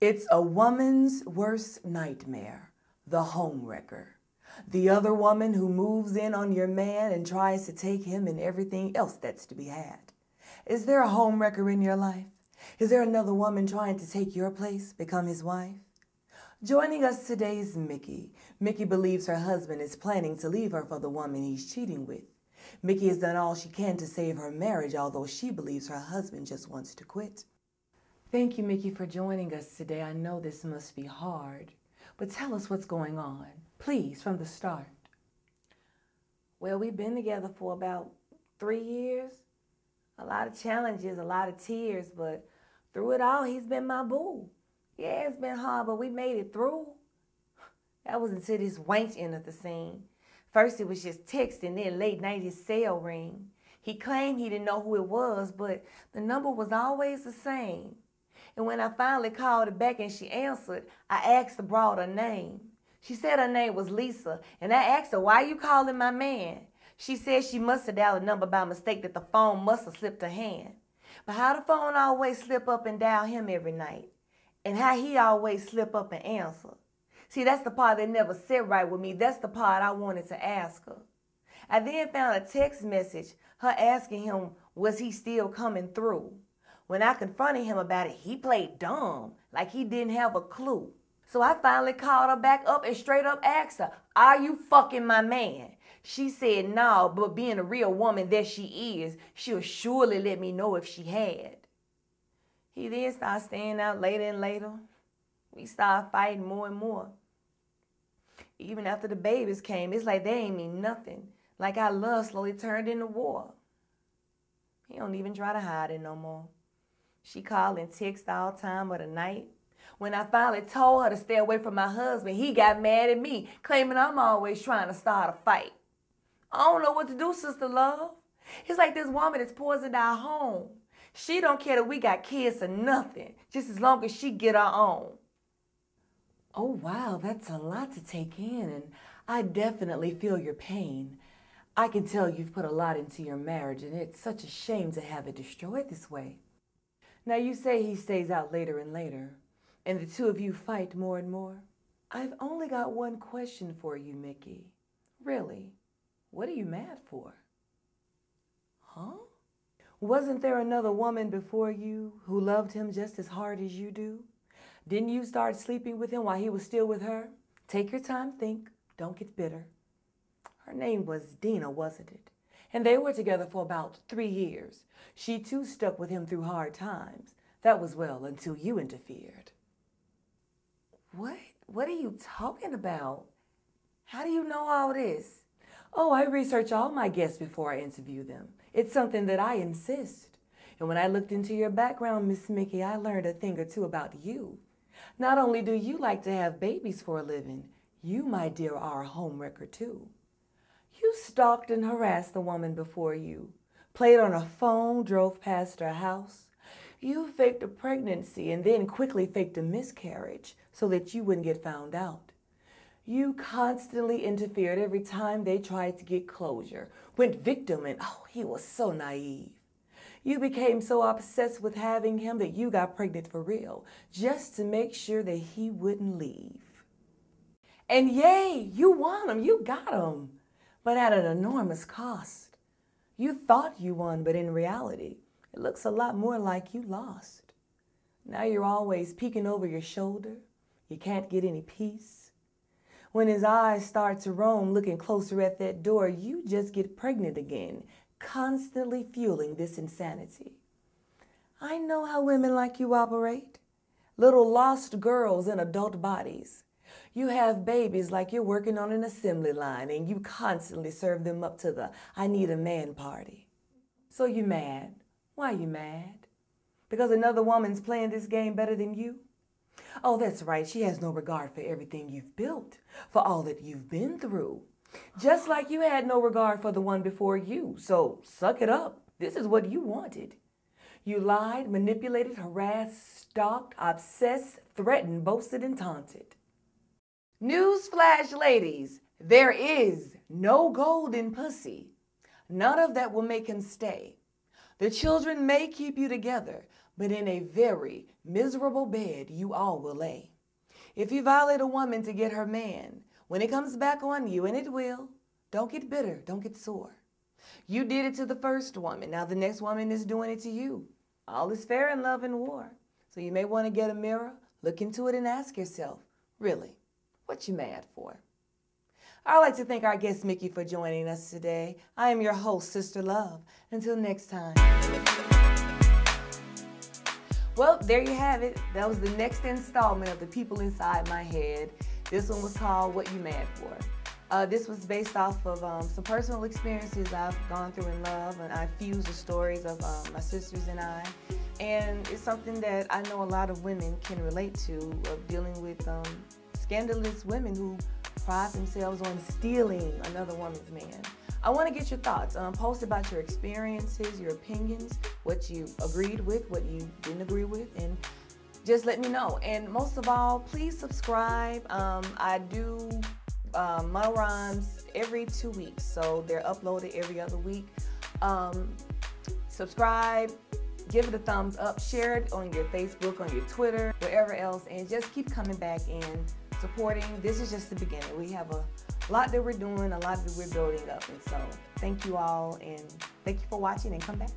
It's a woman's worst nightmare, the homewrecker. The other woman who moves in on your man and tries to take him and everything else that's to be had. Is there a homewrecker in your life? Is there another woman trying to take your place, become his wife? Joining us today is Mickey. Mickey believes her husband is planning to leave her for the woman he's cheating with. Mickey has done all she can to save her marriage, although she believes her husband just wants to quit. Thank you, Mickey, for joining us today. I know this must be hard, but tell us what's going on, please, from the start. Well, we've been together for about 3 years. A lot of challenges, a lot of tears, but through it all, he's been my boo. Yeah, it's been hard, but we made it through. That was until this wench entered the scene. First, it was just texting, then late night his cell ring. He claimed he didn't know who it was, but the number was always the same. And when I finally called her back and she answered, I asked the broad her name. She said her name was Lisa, and I asked her, why you calling my man? She said she must have dialed a number by mistake, that the phone must have slipped her hand. But how the phone always slip up and dial him every night, and how he always slip up and answer. See, that's the part that never sit right with me. That's the part I wanted to ask her. I then found a text message, her asking him, was he still coming through? When I confronted him about it, he played dumb, like he didn't have a clue. So I finally called her back up and straight up asked her, are you fucking my man? She said no, but being a real woman that she is, she'll surely let me know if she had. He then started staying out later and later. We started fighting more and more. Even after the babies came, it's like they ain't mean nothing. Like our love slowly turned into war. He don't even try to hide it no more. She called and texted all time of the night. When I finally told her to stay away from my husband, he got mad at me, claiming I'm always trying to start a fight. I don't know what to do, sister love. It's like this woman has poisoned our home. She don't care that we got kids or nothing, just as long as she get her own. Oh, wow, that's a lot to take in, and I definitely feel your pain. I can tell you've put a lot into your marriage, and it's such a shame to have it destroyed this way. Now, you say he stays out later and later, and the two of you fight more and more. I've only got one question for you, Mickey. Really, what are you mad for? Huh? Wasn't there another woman before you who loved him just as hard as you do? Didn't you start sleeping with him while he was still with her? Take your time, think. Don't get bitter. Her name was Dina, wasn't it? And they were together for about 3 years. She too stuck with him through hard times. That was well until you interfered. What are you talking about? How do you know all this? Oh, I research all my guests before I interview them. It's something that I insist. And when I looked into your background, Miss Mickey, I learned a thing or two about you. Not only do you like to have babies for a living, you, my dear, are a homewrecker too. You stalked and harassed the woman before you, played on a phone, drove past her house. You faked a pregnancy and then quickly faked a miscarriage so that you wouldn't get found out. You constantly interfered every time they tried to get closure, went victim, and oh, he was so naive. You became so obsessed with having him that you got pregnant for real, just to make sure that he wouldn't leave. And yay, you won him, you got him, but at an enormous cost. You thought you won, but in reality, it looks a lot more like you lost. Now you're always peeking over your shoulder. You can't get any peace. When his eyes start to roam, looking closer at that door, you just get pregnant again, constantly fueling this insanity. I know how women like you operate. Little lost girls in adult bodies. You have babies like you're working on an assembly line, and you constantly serve them up to the I need a man party. So you mad. Why you mad? Because another woman's playing this game better than you? Oh, that's right. She has no regard for everything you've built, for all that you've been through. Just like you had no regard for the one before you. So suck it up. This is what you wanted. You lied, manipulated, harassed, stalked, obsessed, threatened, boasted, and taunted. Newsflash, ladies, there is no gold in pussy. None of that will make him stay. The children may keep you together, but in a very miserable bed you all will lay. If you violate a woman to get her man, when it comes back on you, and it will, don't get bitter, don't get sore. You did it to the first woman, now the next woman is doing it to you. All is fair in love and war. So you may want to get a mirror, look into it and ask yourself, really, what you mad for? I'd like to thank our guest Mickey for joining us today. I am your host, Sister Love. Until next time. Well, there you have it. That was the next installment of The People Inside My Head. This one was called What You Mad For. This was based off of some personal experiences I've gone through in love, and I fused the stories of my sisters and I. And it's something that I know a lot of women can relate to, of dealing with scandalous women who pride themselves on stealing another woman's man. I want to get your thoughts. Post about your experiences, your opinions, what you agreed with, what you didn't agree with, and just let me know. And most of all, please subscribe. I do monorhymes every 2 weeks, so they're uploaded every other week. Subscribe, give it a thumbs up, share it on your Facebook, on your Twitter, wherever else, and just keep coming back and supporting. This is just the beginning. We have a lot that we're doing, a lot that we're building up, and so thank you all, and thank you for watching, and come back.